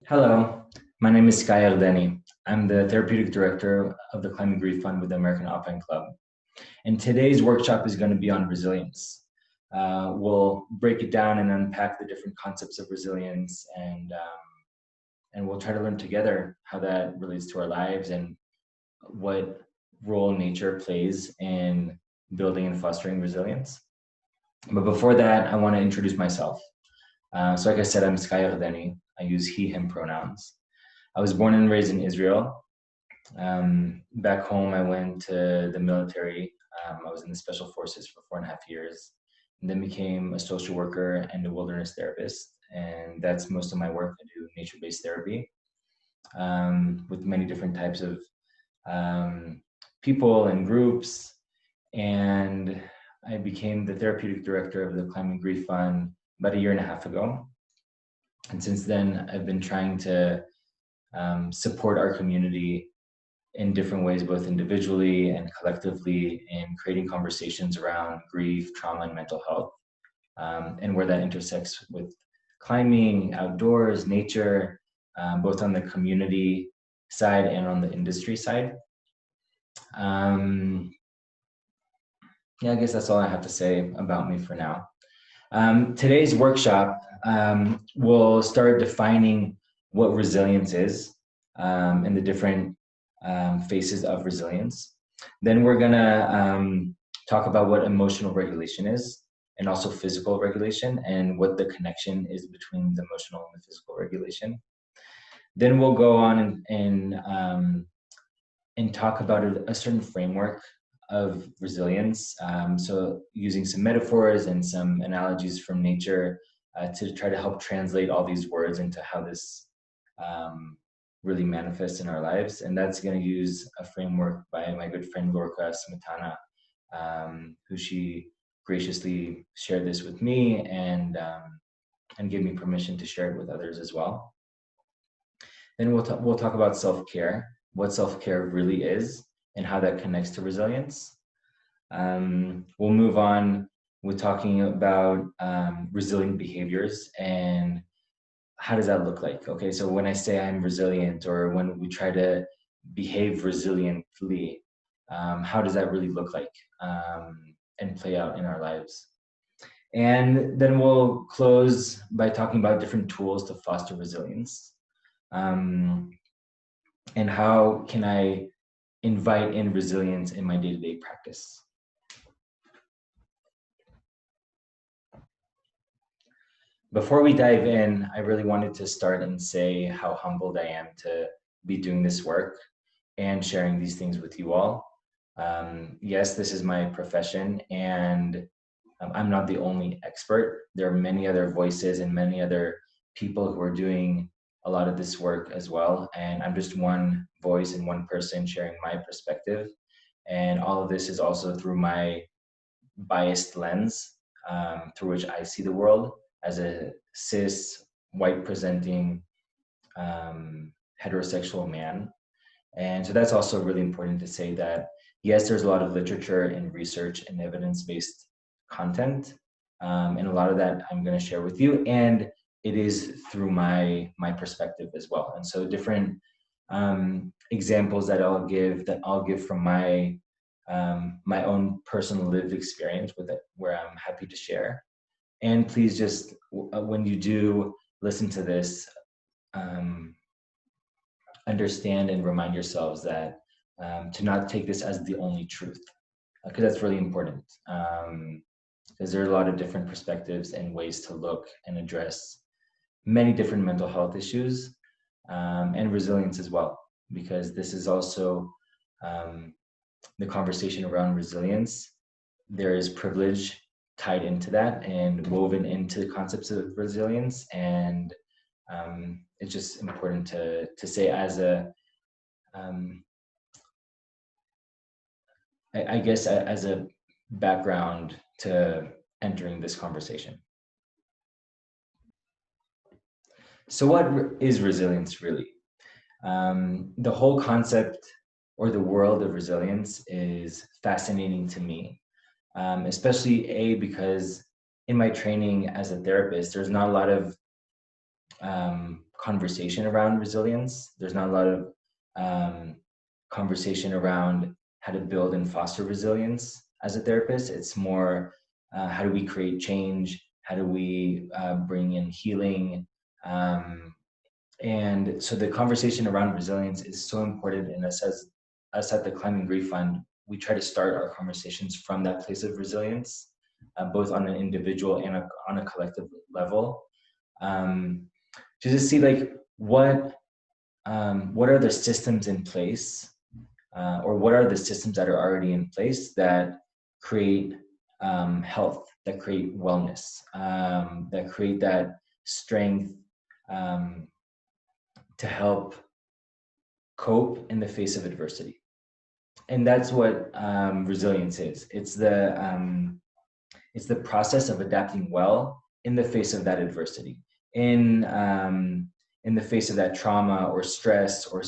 Hello, my name is Yardeni. I'm the Therapeutic Director of the Climate Grief Fund with the American Alpine Club. And today's workshop is going to be on resilience. We'll break it down and unpack the different concepts of resilience, and we'll try to learn together how that relates to our lives and what role nature plays in building and fostering resilience. But before that, I want to introduce myself. So like I said, I'm Sky Yardeni. I use he, him pronouns. I was born and raised in Israel. Back home, I went to the military. I was in the special forces for 4.5 years, and then became a social worker and a wilderness therapist. And that's most of my work. I do nature-based therapy with many different types of people and groups. And I became the therapeutic director of the Climate Grief Fund about 1.5 years ago. And since then, I've been trying to support our community in different ways, both individually and collectively, in creating conversations around grief, trauma, and mental health, and where that intersects with climbing, outdoors, nature, both on the community side and on the industry side. Yeah, I guess that's all I have to say about me for now. Today's workshop will start defining what resilience is and the different phases of resilience. Then we're gonna talk about what emotional regulation is, and also physical regulation, and what the connection is between the emotional and the physical regulation. Then we'll go on and talk about a certain framework of resilience. So using some metaphors and some analogies from nature to try to help translate all these words into how this really manifests in our lives. And that's going to use a framework by my good friend Lorca Smetana, who she graciously shared this with me and gave me permission to share it with others as well. Then we'll talk about self-care, what self-care really is, and how that connects to resilience. We'll move on with talking about resilient behaviors and how does that look like? Okay, so when I say I'm resilient, or when we try to behave resiliently, how does that really look like and play out in our lives? And then we'll close by talking about different tools to foster resilience. And how can I invite in resilience in my day-to-day practice? Before we dive in, I really wanted to start and say how humbled I am to be doing this work and sharing these things with you all. Yes, this is my profession, and I'm not the only expert. There are many other voices and many other people who are doing a lot of this work as well. And I'm just one voice and one person sharing my perspective. And all of this is also through my biased lens through which I see the world as a cis, white presenting, heterosexual man. And so that's also really important to say that, yes, there's a lot of literature and research and evidence-based content. And a lot of that I'm going to share with you. And it is through my perspective as well. And so different examples that I'll give from my my own personal lived experience with it, where I'm happy to share. And please just, when you do listen to this, understand and remind yourselves that to not take this as the only truth, because that's really important. Because there are a lot of different perspectives and ways to look and address many different mental health issues and resilience as well, because this is also the conversation around resilience. There is privilege tied into that and woven into the concepts of resilience, and it's just important to say as a I guess as a background to entering this conversation. So what is resilience really? The whole concept or the world of resilience is fascinating to me, especially because in my training as a therapist, there's not a lot of conversation around resilience. There's not a lot of conversation around how to build and foster resilience as a therapist. It's more how do we create change? How do we bring in healing? And so the conversation around resilience is so important. And us at the Climbing Grief Fund, we try to start our conversations from that place of resilience, both on an individual and on a collective level, to just see like what are the systems in place, or what are the systems that are already in place that create health, that create wellness, that create that strength to help cope in the face of adversity. And that's what resilience is. It's the process of adapting well in the face of that adversity, in the face of that trauma or stress or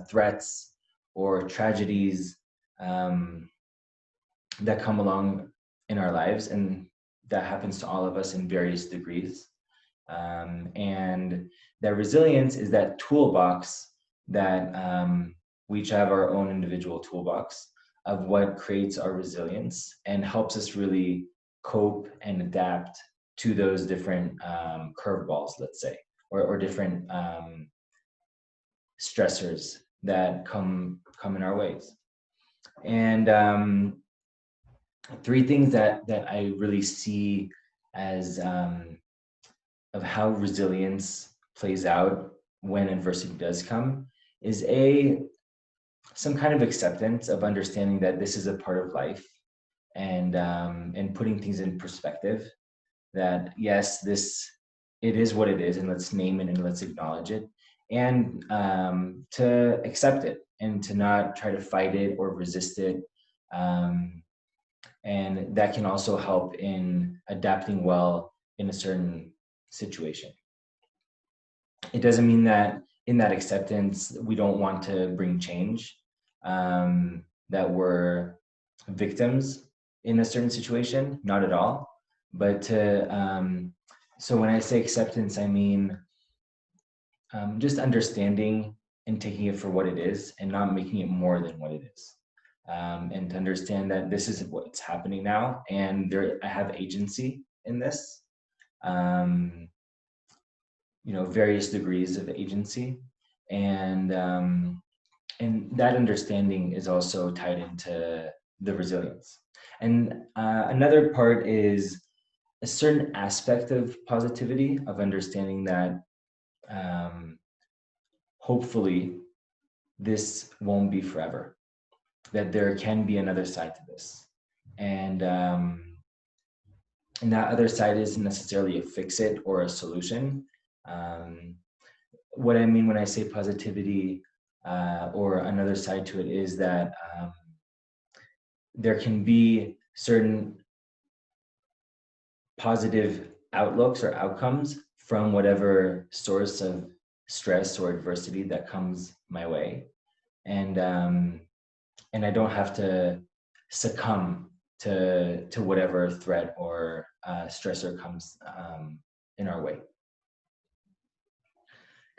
threats or tragedies that come along in our lives, and that happens to all of us in various degrees. And that resilience is that toolbox that we each have our own individual toolbox of what creates our resilience and helps us really cope and adapt to those different curveballs, let's say, or different stressors that come in our ways. And three things that I really see as of how resilience plays out when adversity does come is some kind of acceptance of understanding that this is a part of life, and putting things in perspective, that yes, it is what it is, and let's name it and let's acknowledge it, and to accept it and to not try to fight it or resist it. And that can also help in adapting well in a certain situation. It doesn't mean that in that acceptance we don't want to bring change, that we're victims in a certain situation, not at all. But so when I say acceptance, I mean just understanding and taking it for what it is and not making it more than what it is. And to understand that this is what's happening now, and I have agency in this. Various degrees of agency, and that understanding is also tied into the resilience. And another part is a certain aspect of positivity, of understanding that hopefully this won't be forever, that there can be another side to this. And that other side isn't necessarily a fix-it or a solution. What I mean when I say positivity, or another side to it, is that there can be certain positive outlooks or outcomes from whatever source of stress or adversity that comes my way, and I don't have to succumb to whatever threat or stressor comes in our way.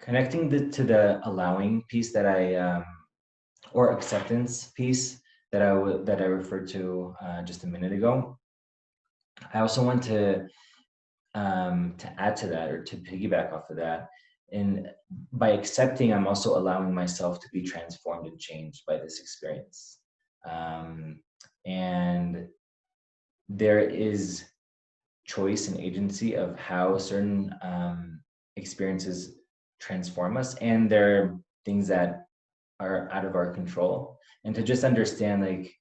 Connecting to the allowing piece that or acceptance piece that I referred to just a minute ago, I also want to add to that, or to piggyback off of that. And by accepting, I'm also allowing myself to be transformed and changed by this experience. And there is choice and agency of how certain experiences transform us, and there are things that are out of our control, and to just understand like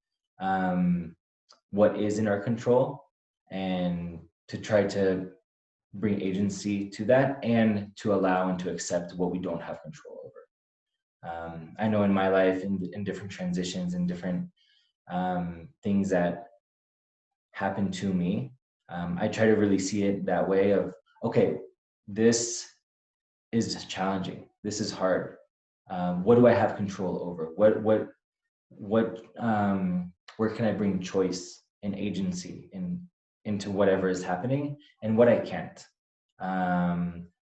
what is in our control, and to try to bring agency to that, and to allow and to accept what we don't have control over. I know in my life, in different transitions and different things that happen to me, I try to really see it that way of, okay, this is challenging, this is hard. What do I have control over? Where can I bring choice and agency into whatever is happening, and what I can't?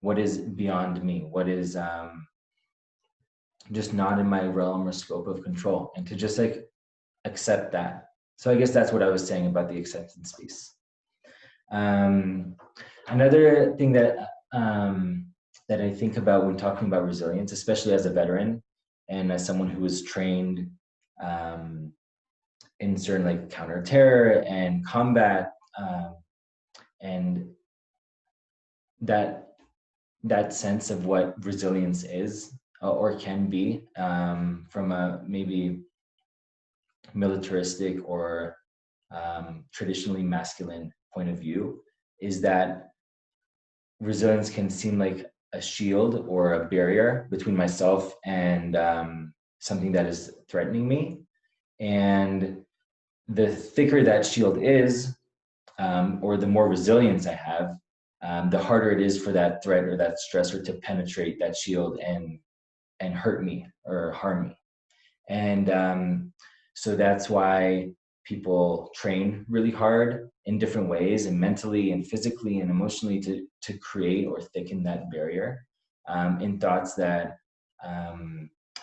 what is beyond me, what is just not in my realm or scope of control, and to just like accept that. So I guess that's what I was saying about the acceptance piece. Another thing that I think about when talking about resilience, especially as a veteran and as someone who was trained in certain like counter-terror and combat, and that sense of what resilience is or can be, from a maybe militaristic or traditionally masculine point of view, is that resilience can seem like a shield or a barrier between myself and something that is threatening me. And the thicker that shield is, or the more resilience I have, the harder it is for that threat or that stressor to penetrate that shield and hurt me or harm me. And so that's why people train really hard in different ways, and mentally and physically and emotionally, to create or thicken that barrier, in thoughts that,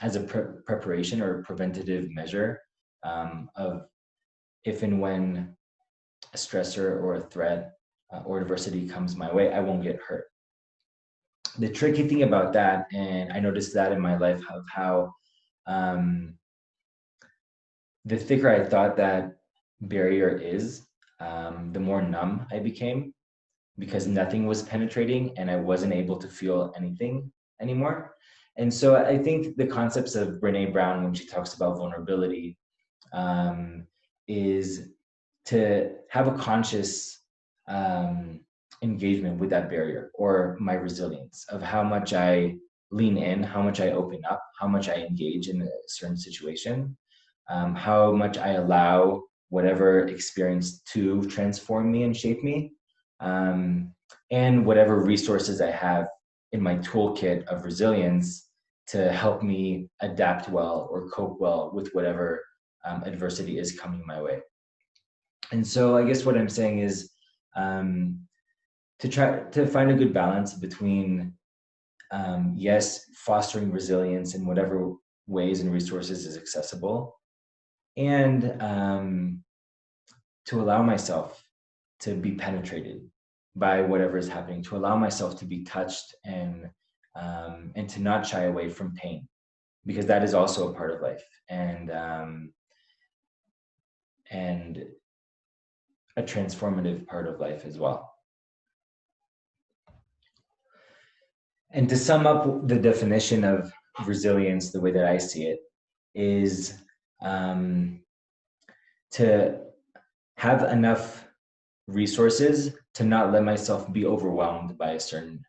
as a preparation or preventative measure, of if and when a stressor or a threat or adversity comes my way, I won't get hurt. The tricky thing about that, and I noticed that in my life, of how the thicker I thought that barrier is, the more numb I became, because nothing was penetrating and I wasn't able to feel anything anymore. And so I think the concepts of Brene Brown, when she talks about vulnerability, is to have a conscious engagement with that barrier or my resilience, of how much I lean in, how much I open up, how much I engage in a certain situation, how much I allow whatever experience to transform me and shape me, and whatever resources I have in my toolkit of resilience to help me adapt well or cope well with whatever adversity is coming my way. And so I guess what I'm saying is, to try to find a good balance between, yes, fostering resilience in whatever ways and resources is accessible, and to allow myself to be penetrated by whatever is happening, to allow myself to be touched, and to not shy away from pain, because that is also a part of life, and a transformative part of life as well. And to sum up the definition of resilience, the way that I see it, is to have enough resources to not let myself be overwhelmed by a certain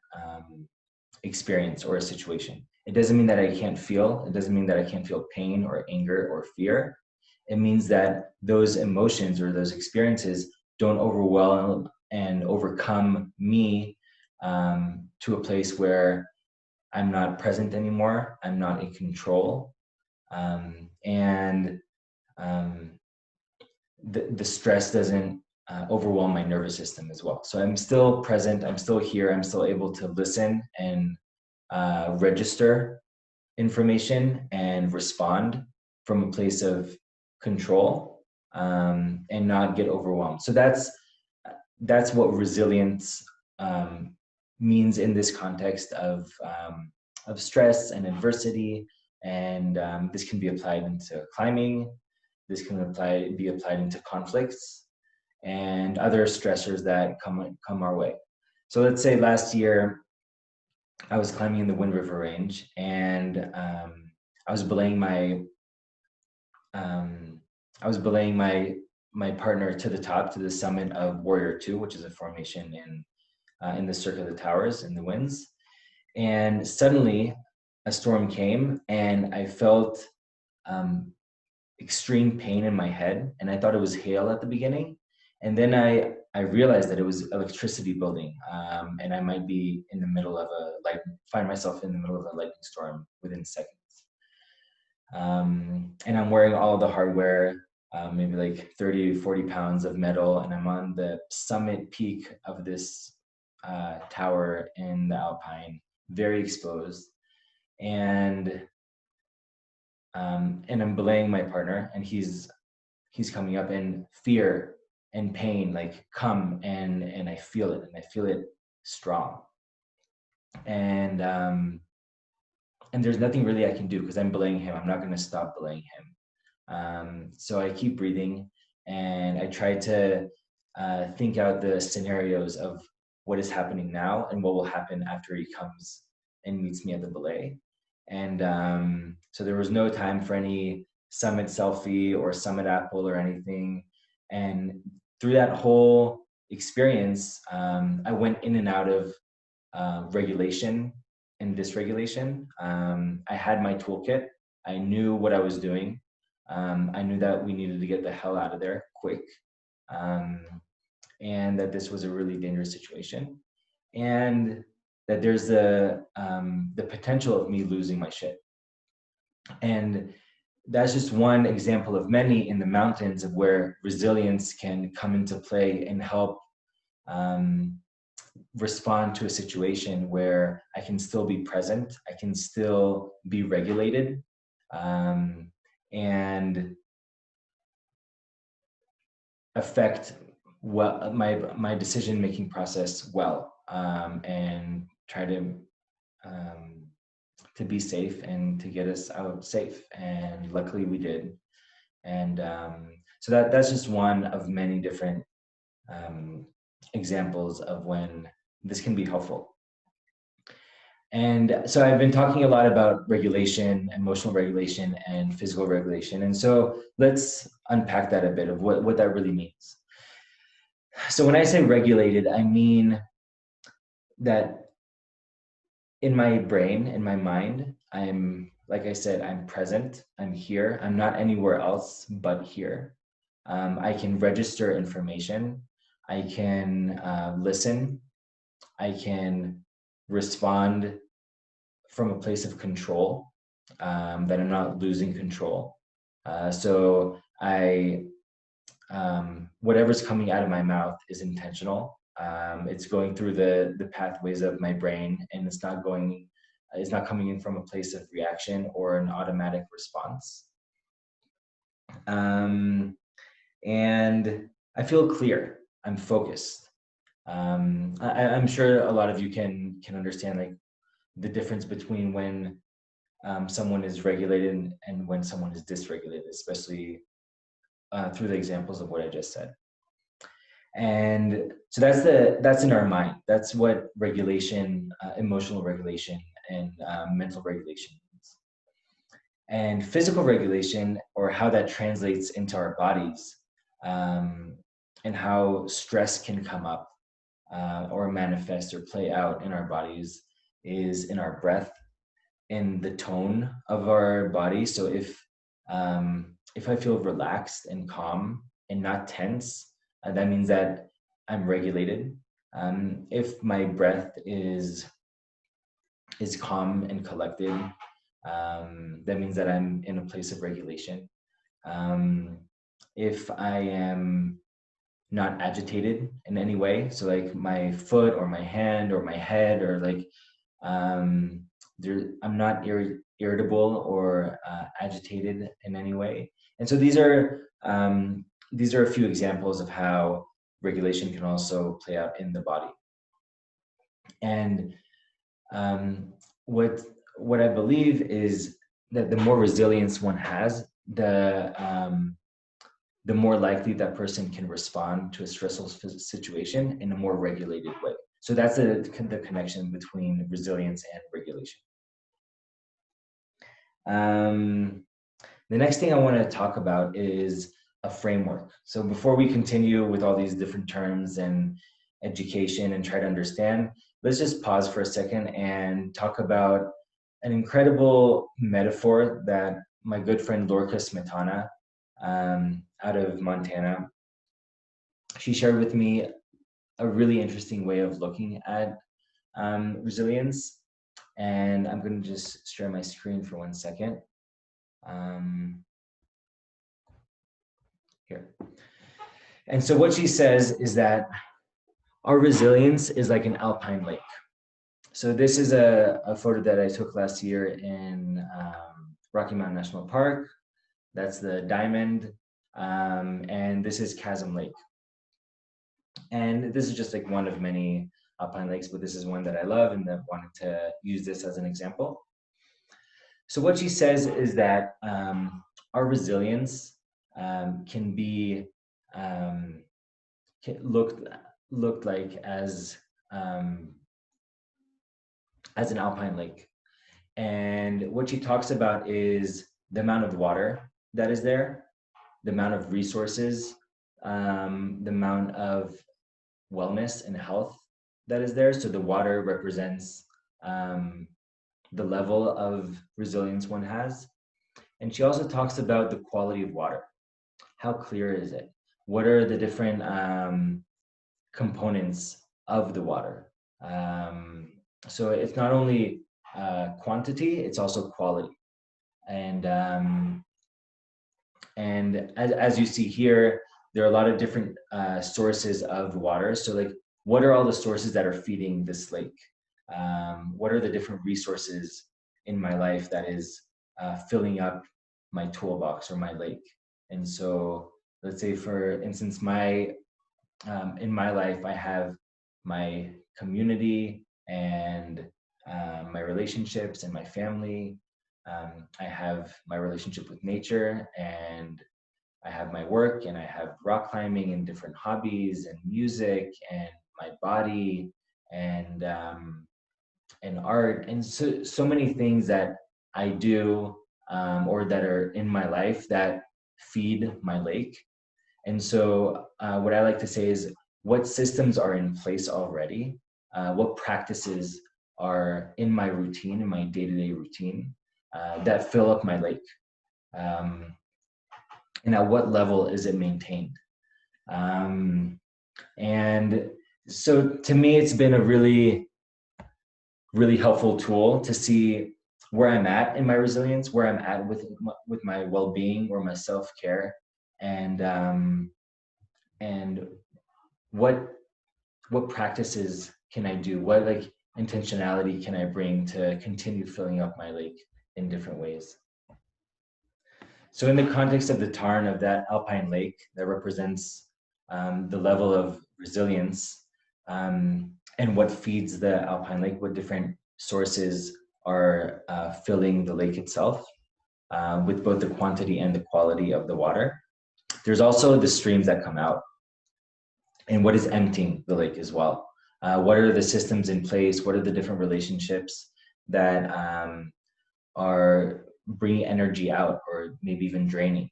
experience or a situation. It doesn't mean that I can't feel. It doesn't mean that I can't feel pain or anger or fear. It means that those emotions or those experiences don't overwhelm and overcome me, to a place where I'm not present anymore. I'm not in control. And the stress doesn't overwhelm my nervous system as well. So I'm still present. I'm still here. I'm still able to listen and register information and respond from a place of control, and not get overwhelmed. So that's what resilience means in this context of stress and adversity. And this can be applied into climbing. This can be applied into conflicts and other stressors that come our way. So let's say last year I was climbing in the Wind River Range, and I was belaying my partner to the top, to the summit of Warrior 2, which is a formation in the Cirque of the Towers in the winds. And suddenly a storm came, and I felt extreme pain in my head, and I thought it was hail at the beginning. And then I realized that it was electricity building, and I might be in the middle of find myself in the middle of a lightning storm within seconds. And I'm wearing all the hardware, maybe like 30, 40 pounds of metal, and I'm on the summit peak of this tower in the Alpine, very exposed, and I'm belaying my partner, and he's coming up, and fear and pain like come, and I feel it, and I feel it strong, and there's nothing really I can do because I'm belaying him. I'm not going to stop belaying him. So I keep breathing, and I try to think out the scenarios of what is happening now and what will happen after he comes and meets me at the belay. And so there was no time for any summit selfie or summit apple or anything. And through that whole experience, I went in and out of regulation and dysregulation. I had my toolkit. I knew what I was doing. I knew that we needed to get the hell out of there quick, and that this was a really dangerous situation, and that there's the potential of me losing my shit. And that's just one example of many in the mountains of where resilience can come into play and help respond to a situation where I can still be present, I can still be regulated, and affect my decision making process well, and try to be safe and to get us out safe. And luckily we did. And so that's just one of many different examples of when this can be helpful. And so I've been talking a lot about regulation, emotional regulation, and physical regulation. And so let's unpack that a bit of what that really means. So when I say regulated, I mean that in my brain, in my mind, I'm, like I said, I'm present, I'm here, I'm not anywhere else but here. I can register information, I can listen, I can respond from a place of control, that I'm not losing control. So whatever's coming out of my mouth is intentional. It's going through the pathways of my brain, and it's not coming in from a place of reaction or an automatic response. And I feel clear. I'm focused. I'm sure a lot of you can understand like the difference between when someone is regulated and when someone is dysregulated, especially through the examples of what I just said. And so that's in our mind. That's what regulation, emotional regulation, and mental regulation means. And physical regulation, or how that translates into our bodies, and how stress can come up or manifest or play out in our bodies, is in our breath, in the tone of our body. So if I feel relaxed and calm and not tense, that means that I'm regulated. If my breath is calm and collected, that means that I'm in a place of regulation. If I am not agitated in any way, so like my foot or my hand or my head, or like I'm not irritable or agitated in any way. And so these are a few examples of how regulation can also play out in the body. And what I believe is that the more resilience one has, the more likely that person can respond to a stressful situation in a more regulated way. So that's the connection between resilience and regulation. The next thing I want to talk about is a framework. So before we continue with all these different terms and education and try to understand, let's just pause for a second and talk about an incredible metaphor that my good friend Lorca Smetana, out of Montana, she shared with me a really interesting way of looking at resilience. And I'm going to just share my screen for 1 second. Here. And so what she says is that Our resilience is like an alpine lake. So this is a photo that I took last year in Rocky Mountain National Park. That's the diamond. And this is Chasm Lake. And this is just like one of many alpine lakes, but this is one that I love and that wanted to use this as an example. So what she says is that our resilience can be looked like as an alpine lake. And what she talks about is the amount of water that is there, the amount of resources, the amount of wellness and health that is there. So the water represents the level of resilience one has. And she also talks about the quality of water. How clear is it? What are the different components of the water? So it's not only quantity, it's also quality. And as you see here, there are a lot of different sources of water. So like, what are all the sources that are feeding this lake? What are the different resources in my life that is filling up my toolbox or my lake? And so let's say, for instance, in my life, I have my community and my relationships and my family. I have my relationship with nature, and I have my work, and I have rock climbing and different hobbies and music and my body and art, and so many things that I do or that are in my life that feed my lake. And so what I like to say is, what systems are in place already? What practices are in my routine, in my day-to-day routine, that fill up my lake? And at what level is it maintained? And so to me, it's been a really, really helpful tool to see where I'm at in my resilience, where I'm at with my well-being or my self-care, and what practices can I do? What like intentionality can I bring to continue filling up my lake in different ways? So in the context of the Tarn, of that alpine lake that represents the level of resilience, and what feeds the alpine lake, what different sources are filling the lake itself, with both the quantity and the quality of the water. There's also the streams that come out, and what is emptying the lake as well. What are the systems in place? What are the different relationships that are bringing energy out, or maybe even draining?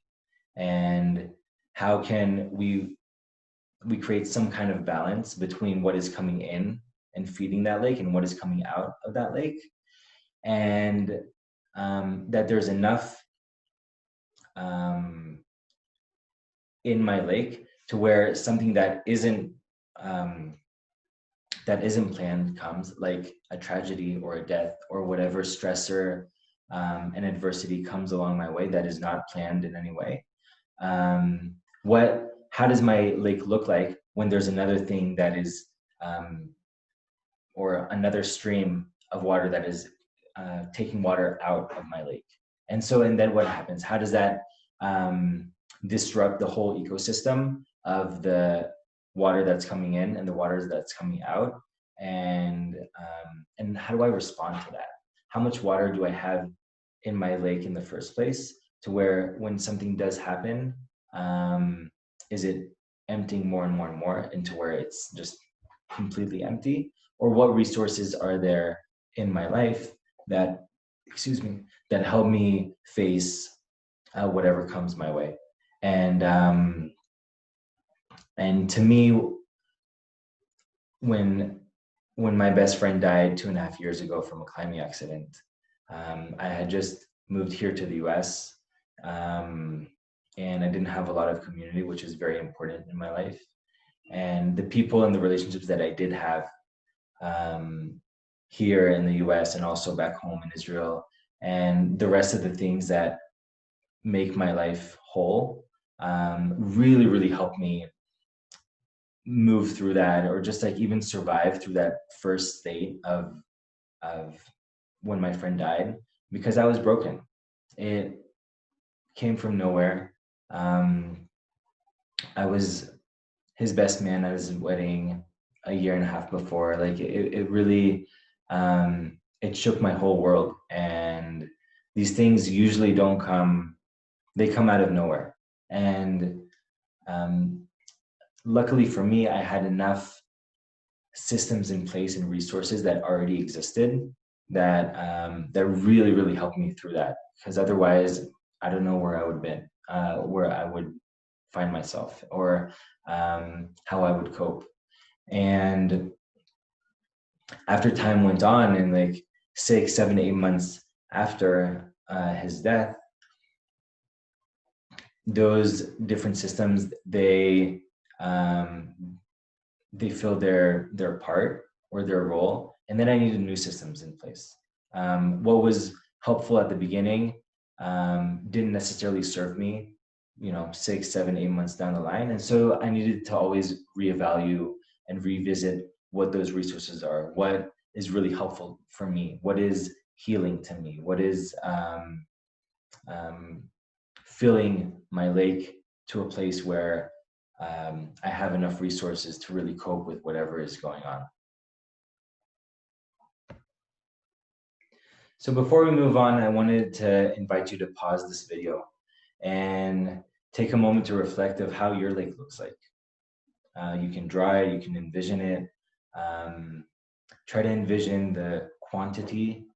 And how can we create some kind of balance between what is coming in and feeding that lake and what is coming out of that lake, and that there's enough in my lake to where something that isn't planned comes, like a tragedy or a death or whatever stressor and adversity comes along my way that is not planned in any way. How does my lake look like when there's another thing that is, or another stream of water that is taking water out of my lake? And then what happens? How does that disrupt the whole ecosystem of the water that's coming in and the water that's coming out? And how do I respond to that? How much water do I have in my lake in the first place, to where when something does happen, is it emptying more and more and more into where it's just completely empty? Or what resources are there in my life that help me face whatever comes my way? And to me, when my best friend died 2.5 years ago from a climbing accident, I had just moved here to the US, and I didn't have a lot of community, which is very important in my life. And the people and the relationships that I did have here in the US and also back home in Israel, and the rest of the things that make my life whole, really, really helped me move through that, or just like even survive through that first state of when my friend died, because I was broken. It came from nowhere. I was his best man at his wedding a year and a half before. Like it really, it shook my whole world. And these things usually don't come; they come out of nowhere. And luckily for me, I had enough systems in place and resources that already existed that that really helped me through that. Because otherwise, I don't know where I would been, where I would find myself, or how I would cope. And after time went on, and like 6, 7, 8 months after his death, those different systems, they fill their part or their role, and then I needed new systems in place. What was helpful at the beginning didn't necessarily serve me, 6, 7, 8 months down the line, and so I needed to always reevaluate and revisit what those resources are, what is really helpful for me, what is healing to me, what is filling my lake to a place where I have enough resources to really cope with whatever is going on. So before we move on, I wanted to invite you to pause this video and take a moment to reflect of how your lake looks like. You can draw it, you can envision it. Try to envision the quantity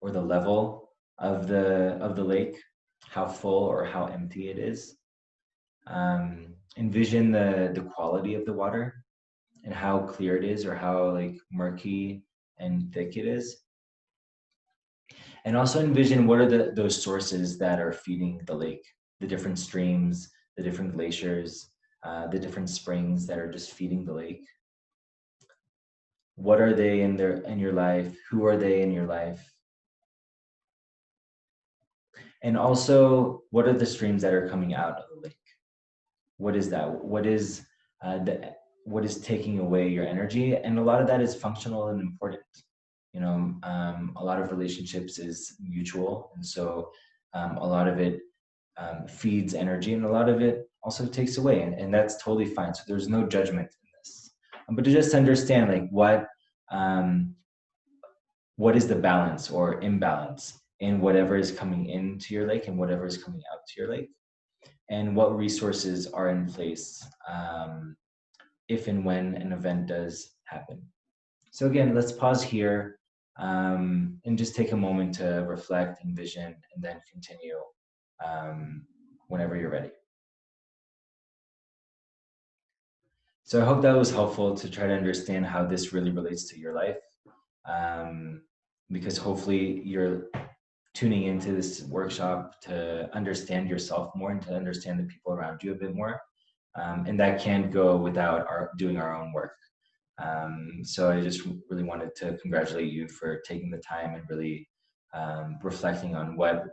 or the level of the lake, how full or how empty it is. Envision the quality of the water and how clear it is, or how like murky and thick it is. And also envision what are those sources that are feeding the lake, the different streams, the different glaciers, the different springs that are just feeding the lake. What are they in your life? Who are they in your life? And also, what are the streams that are coming out of the lake? What is that? What is taking away your energy? And a lot of that is functional and important. A lot of relationships is mutual, and so a lot of it feeds energy, and a lot of it also takes away, and that's totally fine. So there's no judgment in this, but to just understand like what is the balance or imbalance in whatever is coming into your lake and whatever is coming out to your lake, and what resources are in place if and when an event does happen. So again, let's pause here and just take a moment to reflect, envision, and then continue whenever you're ready. So I hope that was helpful to try to understand how this really relates to your life, because hopefully you're tuning into this workshop to understand yourself more and to understand the people around you a bit more. And that can't go without doing our own work. So I just really wanted to congratulate you for taking the time and really reflecting on what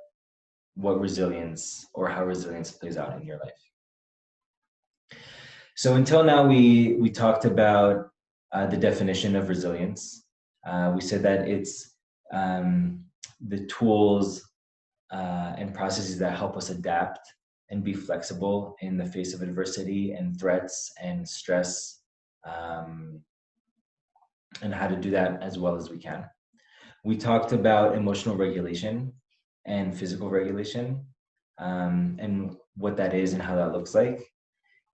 resilience, or how resilience plays out in your life. So until now, we talked about the definition of resilience. We said that it's the tools and processes that help us adapt and be flexible in the face of adversity and threats and stress, and how to do that as well as we can. We talked about emotional regulation and physical regulation, and what that is and how that looks like.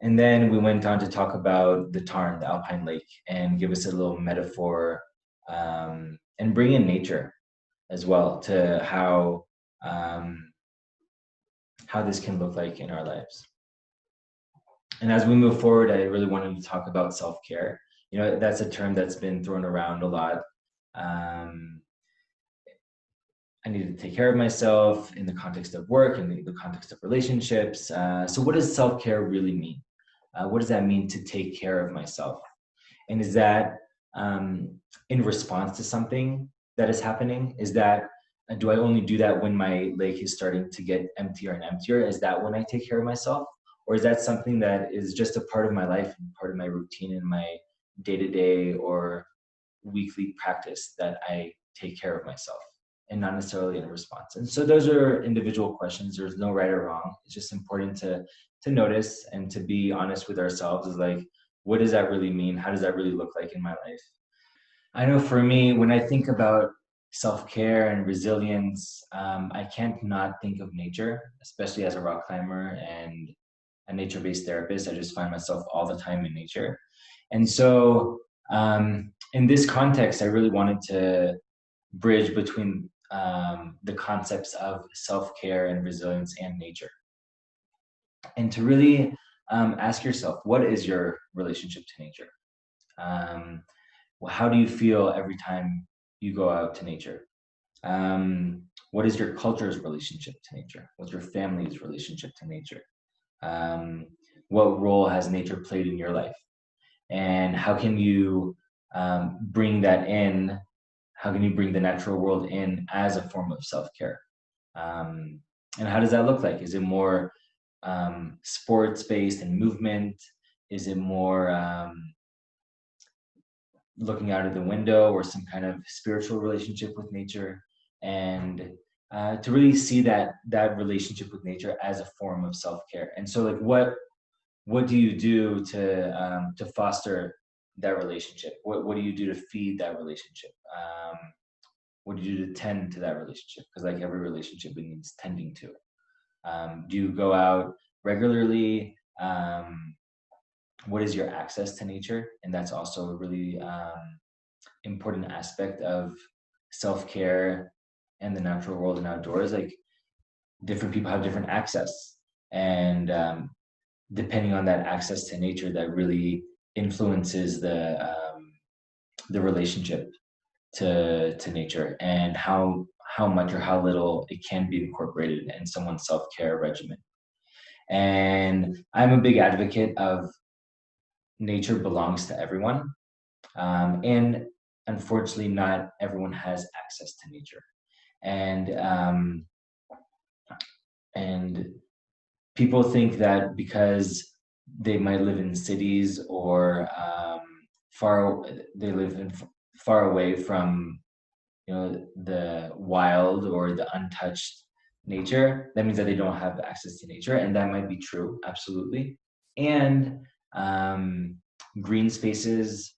And then we went on to talk about the Tarn, the alpine lake, and give us a little metaphor, and bring in nature as well to how this can look like in our lives. And as we move forward, I really wanted to talk about self-care. That's a term that's been thrown around a lot. I need to take care of myself in the context of work and the context of relationships. So what does self-care really mean? What does that mean to take care of myself? And is that in response to something that is happening? Is that, do I only do that when my lake is starting to get emptier and emptier? Is that when I take care of myself? or is that something that is just a part of my life and part of my routine and my day-to-day or weekly practice that I take care of myself and not necessarily in response? And so those are individual questions. There's no right or wrong. It's just important to notice and to be honest with ourselves, is like, what does that really mean? How does that really look like in my life? I know for me, when I think about self-care and resilience, I can't not think of nature, especially as a rock climber and a nature-based therapist. I just find myself all the time in nature. And so in this context, I really wanted to bridge between the concepts of self-care and resilience and nature. And to really ask yourself, what is your relationship to nature? Um, how do you feel every time you go out to nature? What is your culture's relationship to nature? What's your family's relationship to nature? Um, what role has nature played in your life? And how can you bring that in? How can you bring the natural world in as a form of self-care? And how does that look like? Is it more sports-based and movement? Is it more looking out of the window, or some kind of spiritual relationship with nature? And to really see that relationship with nature as a form of self-care. And so, like, what do you do to foster that relationship? What do you do to feed that relationship? What do you do to tend to that relationship? Because like every relationship, it needs tending to. Do you go out regularly? What is your access to nature? And that's also a really important aspect of self-care and the natural world and outdoors. Like, different people have different access, and depending on that access to nature, that really influences the relationship to nature, and how much or how little it can be incorporated in someone's self-care regimen. And I'm a big advocate of nature belongs to everyone, and unfortunately, not everyone has access to nature. And people think that because they might live in cities, or far they live in far away from the wild or the untouched nature, that means that they don't have access to nature, and that might be true, absolutely. And green spaces,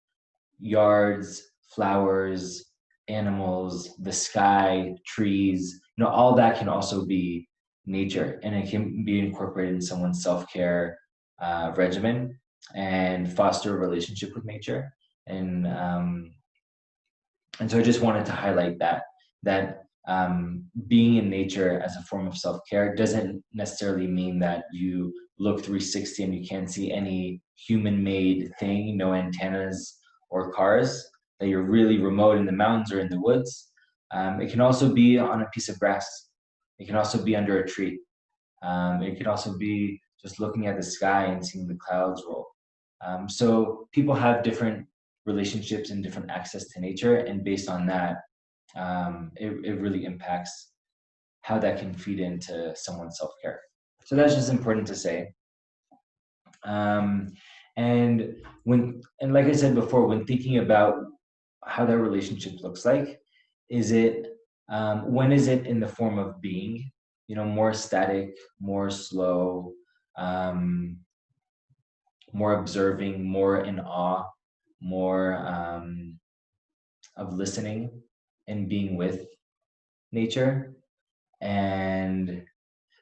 yards, flowers, animals, the sky, trees, all that can also be nature, and it can be incorporated in someone's self-care regimen and foster a relationship with nature. And so I just wanted to highlight that being in nature as a form of self-care doesn't necessarily mean that you look 360 and you can't see any human-made thing, no antennas or cars, that you're really remote in the mountains or in the woods. It can also be on a piece of grass. It can also be under a tree. It can also be just looking at the sky and seeing the clouds roll. So people have different relationships and different access to nature, and based on that, it really impacts how that can feed into someone's self-care. So that's just important to say. And like I said before, when thinking about how that relationship looks like, when is it in the form of being, more static, more slow, more observing, more in awe, more of listening and being with nature? And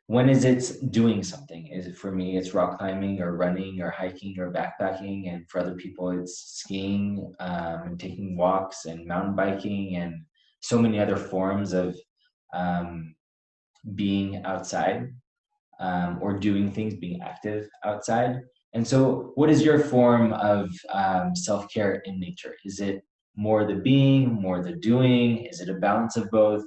when is it doing something? Is it, for me, it's rock climbing or running or hiking or backpacking, and for other people it's skiing, and taking walks and mountain biking and so many other forms of being outside, or doing things, being active outside. And so what is your form of self-care in nature? Is it more the being, more the doing? Is it a balance of both?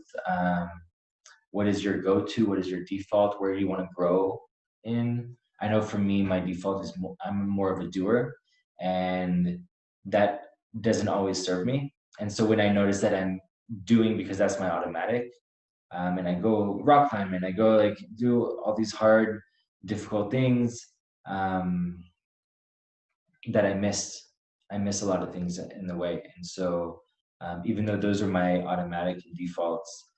What is your go-to? What is your default? Where do you want to grow in? I know for me, my default is I'm more of a doer, and that doesn't always serve me. And so when I notice that I'm doing because that's my automatic, and I go rock climb and I go like do all these hard, difficult things, that I miss. I miss a lot of things in the way. And so even though those are my automatic defaults,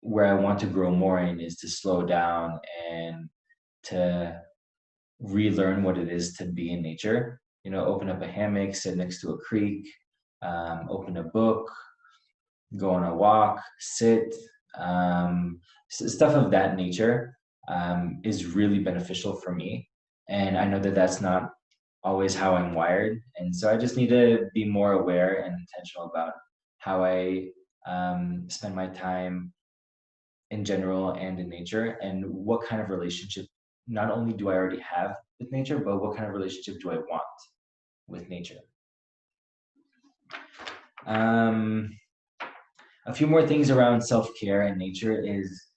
where I want to grow more in is to slow down and to relearn what it is to be in nature. You know, open up a hammock, sit next to a creek, open a book, go on a walk, sit, stuff of that nature is really beneficial for me. And I know that that's not always how I'm wired. And so I just need to be more aware and intentional about how I spend my time in general and in nature, and what kind of relationship not only do I already have with nature, but what kind of relationship do I want with nature. A few more things around self-care and nature is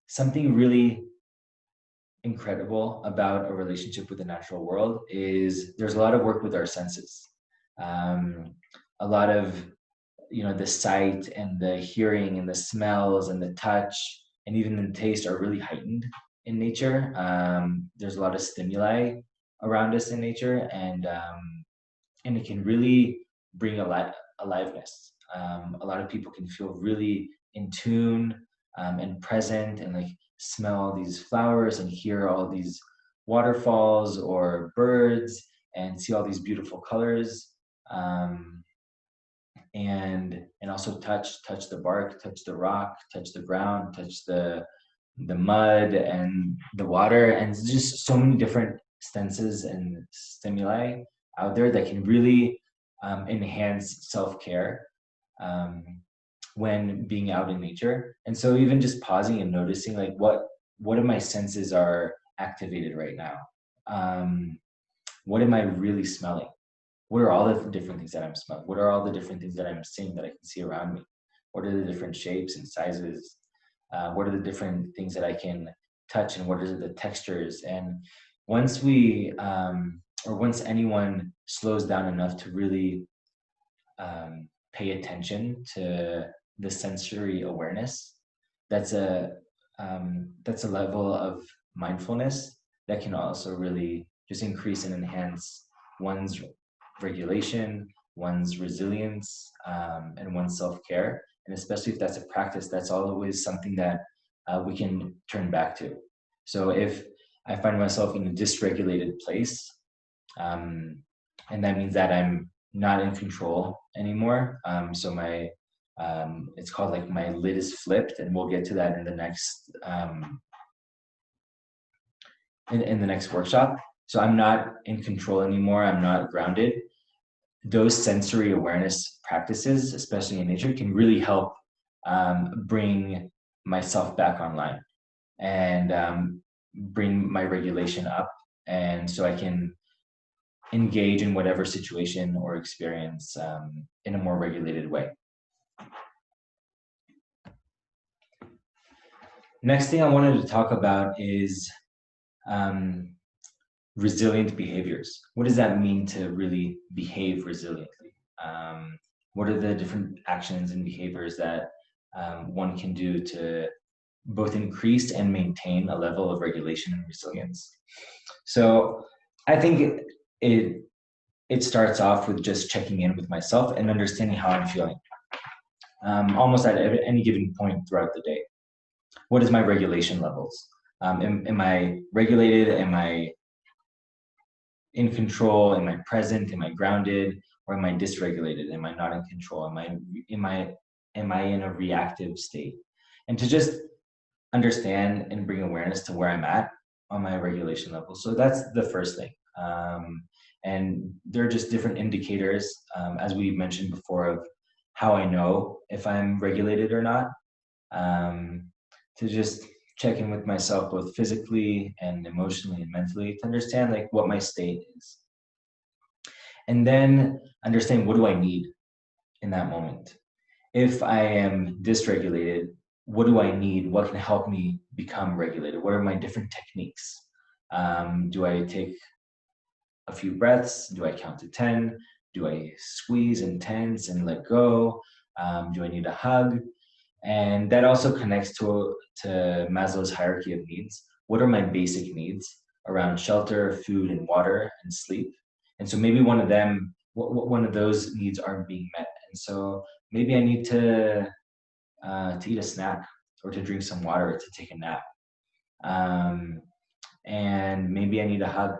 something really incredible about a relationship with the natural world is there's a lot of work with our senses. A lot of, you know, the sight and the hearing and the smells and the touch and even the taste are really heightened in nature. There's a lot of stimuli around us in nature, and it can really bring aliveness. A lot of people can feel really in tune and present, and like smell all these flowers and hear all these waterfalls or birds and see all these beautiful colors. And also touch the bark, touch the rock, touch the ground, touch the mud and the water, and just so many different senses and stimuli out there that can really enhance self-care when being out in nature. And so even just pausing and noticing like what of my senses are activated right now. What am I really smelling? What are all the different things that I'm smelling? What are all the different things that I'm seeing that I can see around me? What are the different shapes and sizes? What are the different things that I can touch, and what are the textures? And once once anyone slows down enough to really pay attention to the sensory awareness, that's a level of mindfulness that can also really just increase and enhance one's regulation, one's resilience, and one's self-care. And especially if that's a practice, that's always something that we can turn back to. So if I find myself in a dysregulated place, and that means that I'm not in control anymore. So it's called like my lid is flipped, and we'll get to that in the next in the next workshop. So I'm not in control anymore. I'm not grounded. Those sensory awareness practices, especially in nature, can really help bring myself back online and bring my regulation up, and so I can engage in whatever situation or experience in a more regulated way. Next thing I wanted to talk about is resilient behaviors. What does that mean to really behave resiliently? What are the different actions and behaviors that one can do to both increase and maintain a level of regulation and resilience? So I think it starts off with just checking in with myself and understanding how I'm feeling, almost at any given point throughout the day. What is my regulation levels? Am I regulated? Am I in control? Am I present? Am I grounded? Or am I dysregulated? Am I not in control? Am I in a reactive state? And to just understand and bring awareness to where I'm at on my regulation level. So that's the first thing. And there are just different indicators, as we mentioned before, of how I know if I'm regulated or not. To just check in with myself both physically and emotionally and mentally to understand like what my state is. And then understand, what do I need in that moment? If I am dysregulated, what do I need? What can help me become regulated? What are my different techniques? Do I take a few breaths? Do I count to 10? Do I squeeze and tense and let go? Do I need a hug? And that also connects to Maslow's hierarchy of needs, what are my basic needs around shelter, food, and water, and sleep. And so maybe one of those needs aren't being met. And so maybe I need to eat a snack, or to drink some water, or to take a nap. Um, and maybe I need a hug.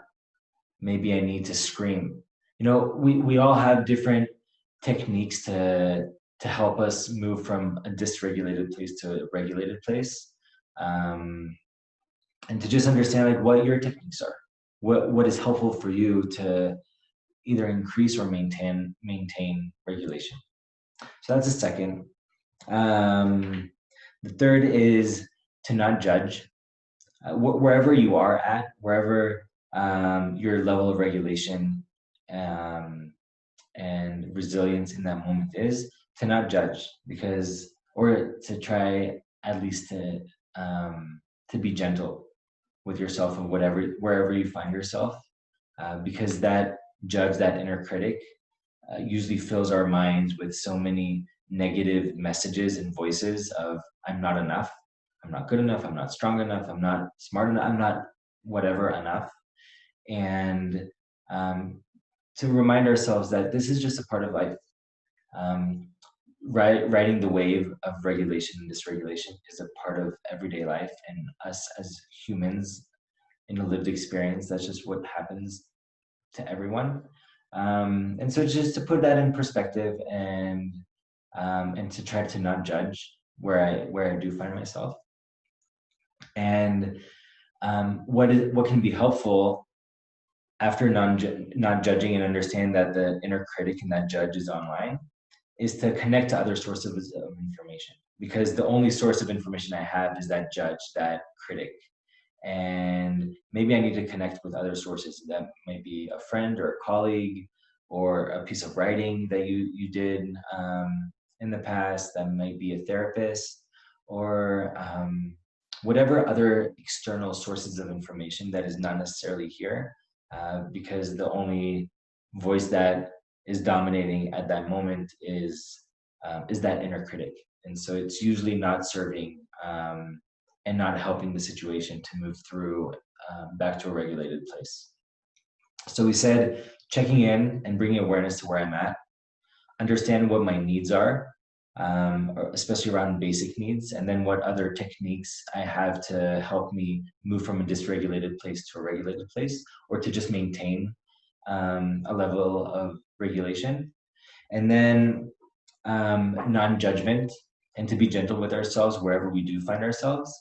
Maybe I need to scream. We all have different techniques to help us move from a dysregulated place to a regulated place. And to just understand like what your techniques are, what is helpful for you to either increase or maintain regulation. So that's the second. The third is to not judge. Wherever you are at, wherever your level of regulation and resilience in that moment is, to not judge, or to try at least to be gentle with yourself and wherever you find yourself, because that inner critic usually fills our minds with so many negative messages and voices of I'm not enough, I'm not good enough, I'm not strong enough, I'm not smart enough, I'm not whatever enough. And to remind ourselves that this is just a part of life. Riding the wave of regulation and dysregulation is a part of everyday life, and us as humans in a lived experience, that's just what happens to everyone. And so just to put that in perspective, and to try to not judge where I do find myself. And what can be helpful after not judging and understand that the inner critic and that judge is online, is to connect to other sources of information, because the only source of information I have is that judge, that critic. And maybe I need to connect with other sources. That might be a friend or a colleague, or a piece of writing that you did in the past. That might be a therapist, or whatever other external sources of information that is not necessarily here, because the only voice that is dominating at that moment is that inner critic. And so it's usually not serving and not helping the situation to move through back to a regulated place. So we said checking in and bringing awareness to where I'm at, understand what my needs are, especially around basic needs, and then what other techniques I have to help me move from a dysregulated place to a regulated place, or to just maintain a level of regulation. And then non-judgment, and to be gentle with ourselves wherever we do find ourselves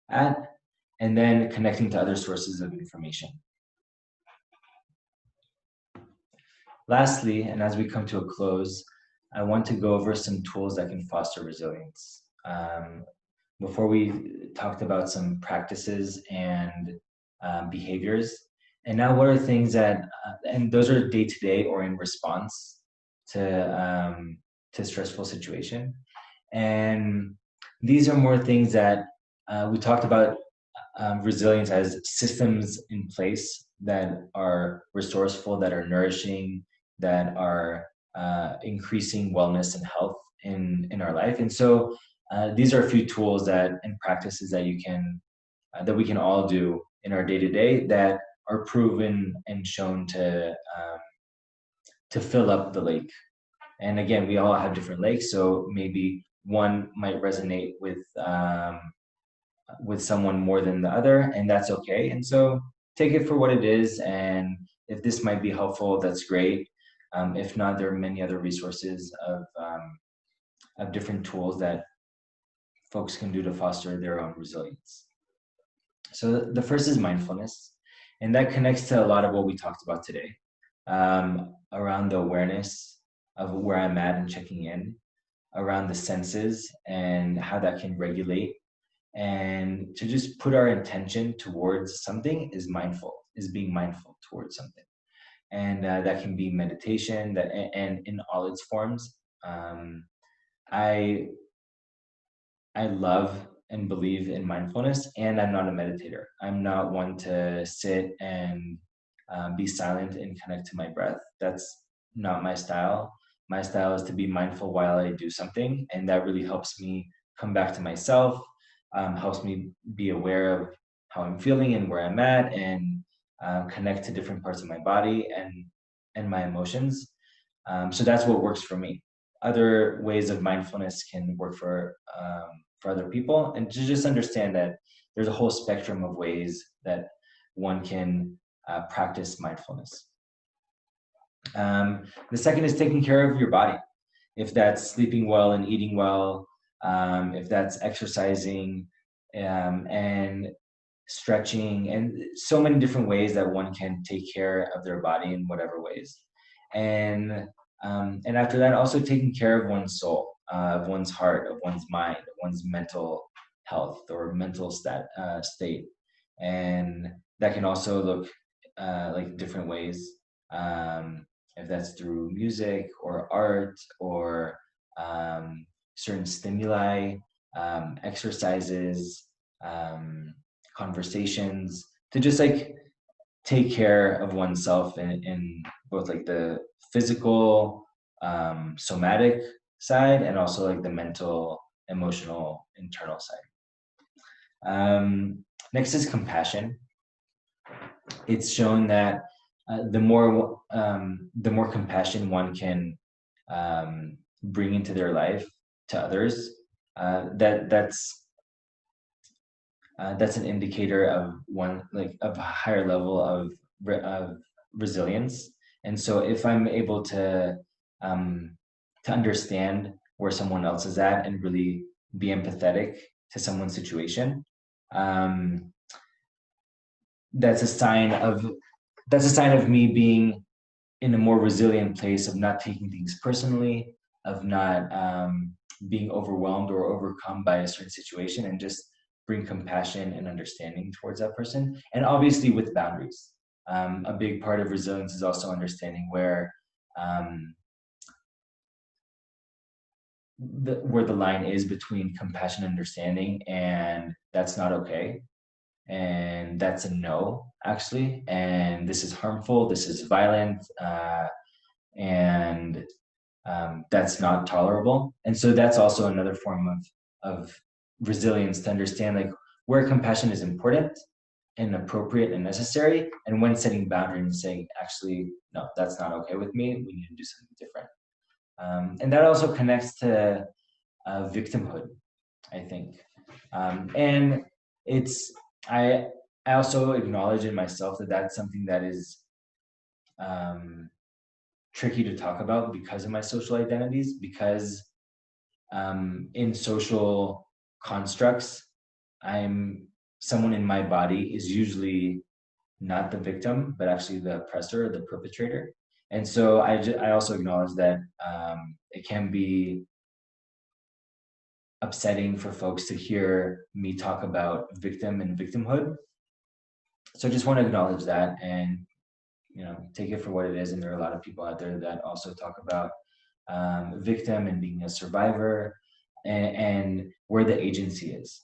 at, and then connecting to other sources of information. Lastly, and as we come to a close, I want to go over some tools that can foster resilience. Before we talked about some practices and behaviors, and now what are things that, and those are day-to-day or in response to stressful situation. And these are more things that we talked about resilience as systems in place that are resourceful, that are nourishing, that are increasing wellness and health in our life. And so these are a few tools and practices that we can all do in our day-to-day that are proven and shown to fill up the lake. And again, we all have different lakes, so maybe one might resonate with someone more than the other, and that's okay. And so take it for what it is, and if this might be helpful, that's great. If not, there are many other resources of different tools that folks can do to foster their own resilience. So the first is mindfulness, and that connects to a lot of what we talked about today, around the awareness of where I'm at and checking in, around the senses and how that can regulate. And to just put our intention towards something is being mindful towards something. And that can be meditation, and in all its forms. I love and believe in mindfulness, and I'm not a meditator. I'm not one to sit and be silent and connect to my breath. That's not my style. My style is to be mindful while I do something, and that really helps me come back to myself, helps me be aware of how I'm feeling and where I'm at, and connect to different parts of my body and my emotions. So that's what works for me. Other ways of mindfulness can work for other people, and to just understand that there's a whole spectrum of ways that one can practice mindfulness. The second is taking care of your body. If that's sleeping well and eating well, if that's exercising and stretching, and so many different ways that one can take care of their body in whatever ways. And after that, also taking care of one's soul, of one's heart, of one's mind, of one's mental health or mental state. And that can also look like different ways. If that's through music or art or certain stimuli, exercises, conversations, to just like take care of oneself in both like the physical, somatic side, and also like the mental, emotional, internal side. Next is compassion. It's shown that the more compassion one can bring into their life to others, that's an indicator of of a higher level of resilience. And so if I'm able to understand where someone else is at and really be empathetic to someone's situation, that's a sign of me being in a more resilient place, of not taking things personally, of not being overwhelmed or overcome by a certain situation, and just bring compassion and understanding towards that person. And obviously with boundaries. A big part of resilience is also understanding where the line is between compassion and understanding, and that's not okay. And that's a no, actually. And this is harmful, this is violent, and that's not tolerable. And so that's also another form of resilience, to understand like where compassion is important and appropriate and necessary, and when setting boundaries and saying, actually, no, that's not okay with me, we need to do something different. And that also connects to victimhood, I think. And it's, I also acknowledge in myself that that's something that is tricky to talk about because of my social identities, because in social constructs, I'm someone in my body is usually not the victim, but actually the oppressor, the perpetrator. And so I also acknowledge that it can be upsetting for folks to hear me talk about victim and victimhood. So I just want to acknowledge that, and take it for what it is. And there are a lot of people out there that also talk about victim and being a survivor, and where the agency is.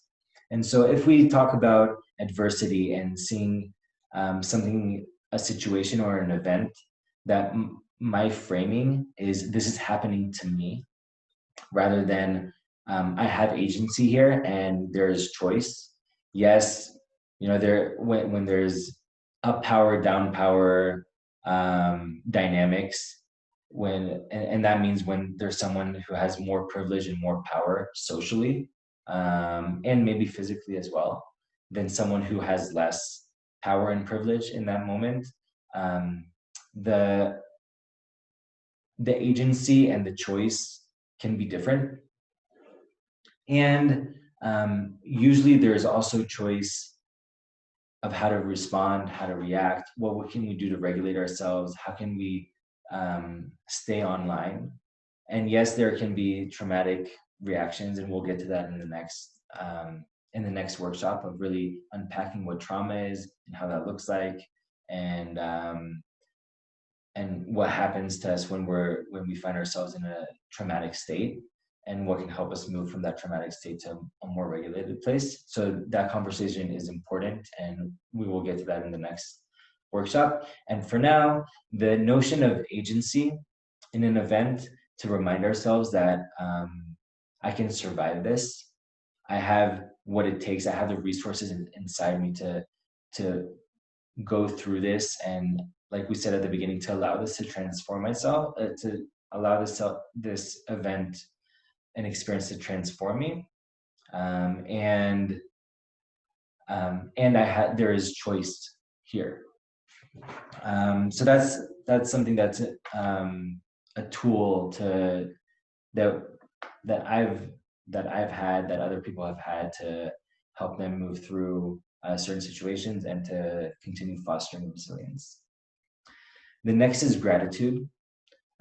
And so if we talk about adversity and seeing a situation or an event, that my framing is, this is happening to me, rather than I have agency here and there's choice. Yes, when there's up power, down power dynamics, and that means when there's someone who has more privilege and more power socially, and maybe physically as well, than someone who has less power and privilege in that moment, the agency and the choice can be different. And usually there's also choice of how to respond, how to react. What can we do to regulate ourselves? How can we stay online? And yes, there can be traumatic reactions, and we'll get to that in the next workshop, of really unpacking what trauma is and how that looks like, and what happens to us when we find ourselves in a traumatic state, and what can help us move from that traumatic state to a more regulated place. So that conversation is important, and we will get to that in the next workshop. And for now, the notion of agency in an event, to remind ourselves that I can survive this. I have what it takes. I have the resources inside me to go through this, and like we said at the beginning, to allow this to transform myself, to allow this event and experience to transform me. And there is choice here. So that's something that's a tool that I've had, that other people have had, to help them move through certain situations and to continue fostering resilience. The next is gratitude,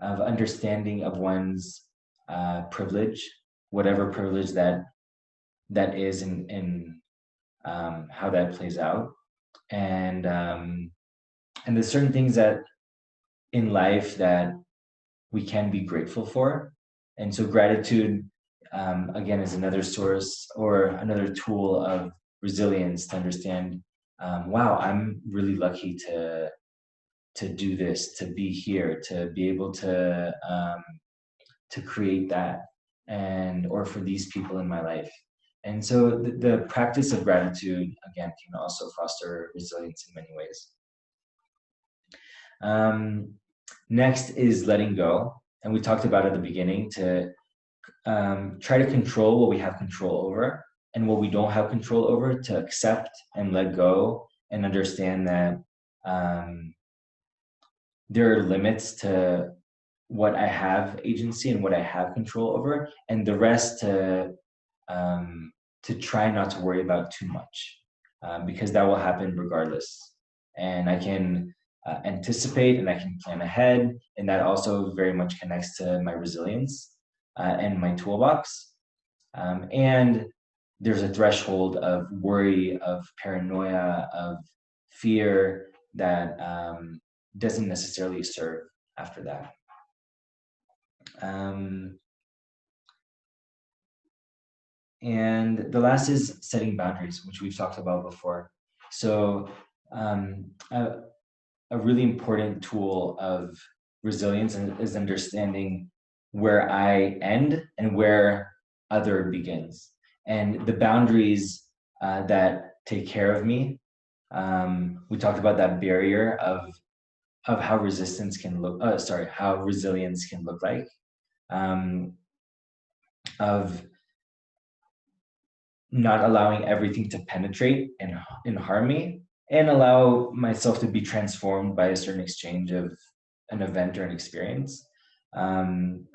of understanding of one's privilege, whatever privilege that is, in how that plays out, and there's certain things that in life that we can be grateful for. And so gratitude, again, is another source or another tool of resilience, to understand, wow, I'm really lucky to do this, to be here, to be able to create that, or for these people in my life. And so the practice of gratitude, again, can also foster resilience in many ways. Next is letting go. And we talked about at the beginning, to try to control what we have control over, and what we don't have control over, to accept and let go, and understand that there are limits to what I have agency and what I have control over, and the rest to try not to worry about too much, because that will happen regardless. And I can anticipate, and I can plan ahead, and that also very much connects to my resilience and my toolbox. And there's a threshold of worry, of paranoia, of fear that doesn't necessarily serve after that. And the last is setting boundaries, which we've talked about before. So a really important tool of resilience is understanding where I end and where other begins, and the boundaries that take care of me. We talked about that barrier of how resistance can look. How resilience can look like. Of not allowing everything to penetrate and harm me, and allow myself to be transformed by a certain exchange of an event or an experience, and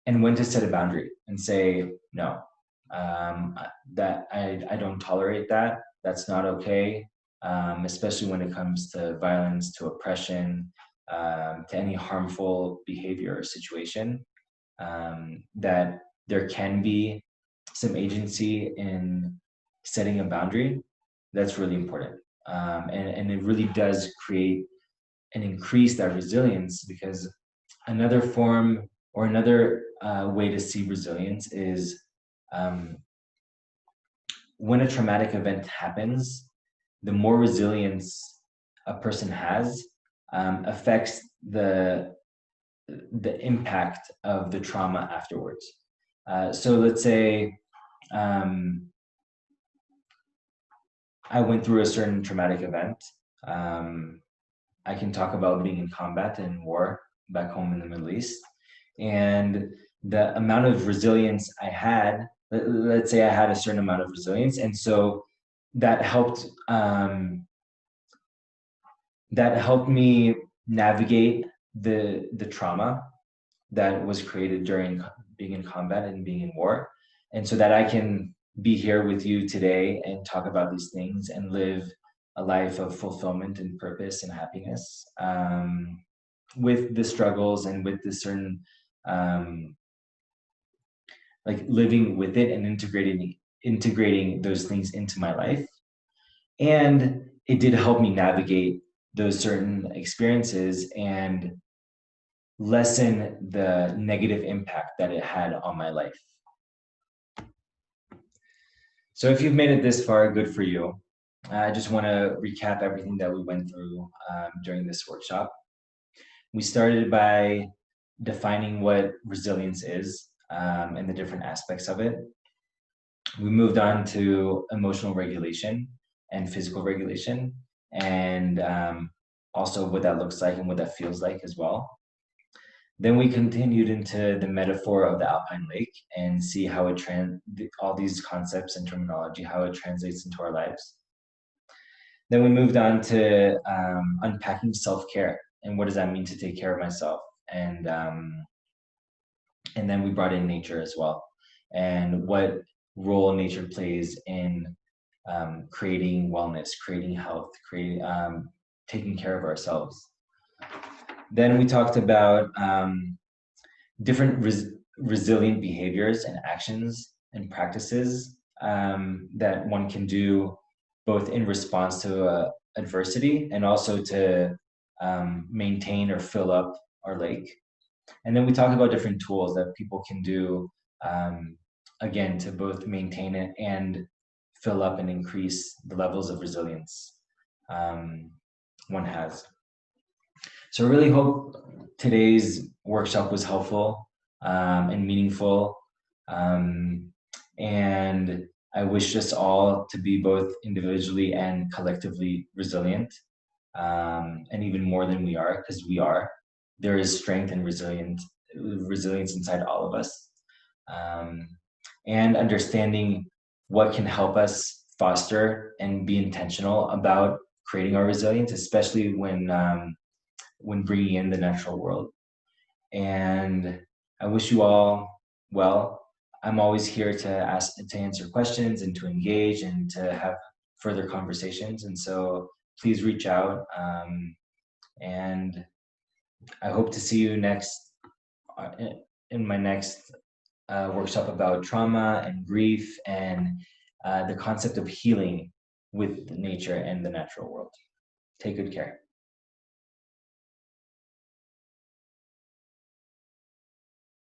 when to set a boundary and say no, that I don't tolerate that. That's not okay, especially when it comes to violence, to oppression, to any harmful behavior or situation. That there can be some agency in setting a boundary. That's really important. And it really does create and increase that resilience, because another form or another way to see resilience is when a traumatic event happens, the more resilience a person has affects the impact of the trauma afterwards. So let's say I went through a certain traumatic event. I can talk about being in combat and war back home in the Middle East, and the amount of resilience I had. Let's say I had a certain amount of resilience, and so that helped me navigate the trauma that was created during being in combat and being in war, and so that I can be here with you today and talk about these things and live a life of fulfillment and purpose and happiness, with the struggles and with the certain like living with it and integrating those things into my life. And it did help me navigate those certain experiences and lessen the negative impact that it had on my life. So if you've made it this far, good for you. I just want to recap everything that we went through during this workshop. We started by defining what resilience is and the different aspects of it. We moved on to emotional regulation and physical regulation, and also what that looks like and what that feels like as well. Then we continued into the metaphor of the alpine lake and see how it all these concepts and terminology, how it translates into our lives. Then we moved on to unpacking self-care and what does that mean to take care of myself, and then we brought in nature as well, and what role nature plays in creating wellness, creating health, creating taking care of ourselves. Then we talked about different resilient behaviors and actions and practices that one can do both in response to adversity and also to maintain or fill up our lake. And then we talked about different tools that people can do, again, to both maintain it and fill up and increase the levels of resilience one has. So I really hope today's workshop was helpful and meaningful. And I wish us all to be both individually and collectively resilient, and even more than we are, because we are. There is strength and resilience inside all of us. And understanding what can help us foster and be intentional about creating our resilience, especially when bringing in the natural world. And I wish you all well. I'm always here to answer questions and to engage and to have further conversations. And so please reach out. And I hope to see you next in my next workshop about trauma and grief and the concept of healing with nature and the natural world. Take good care.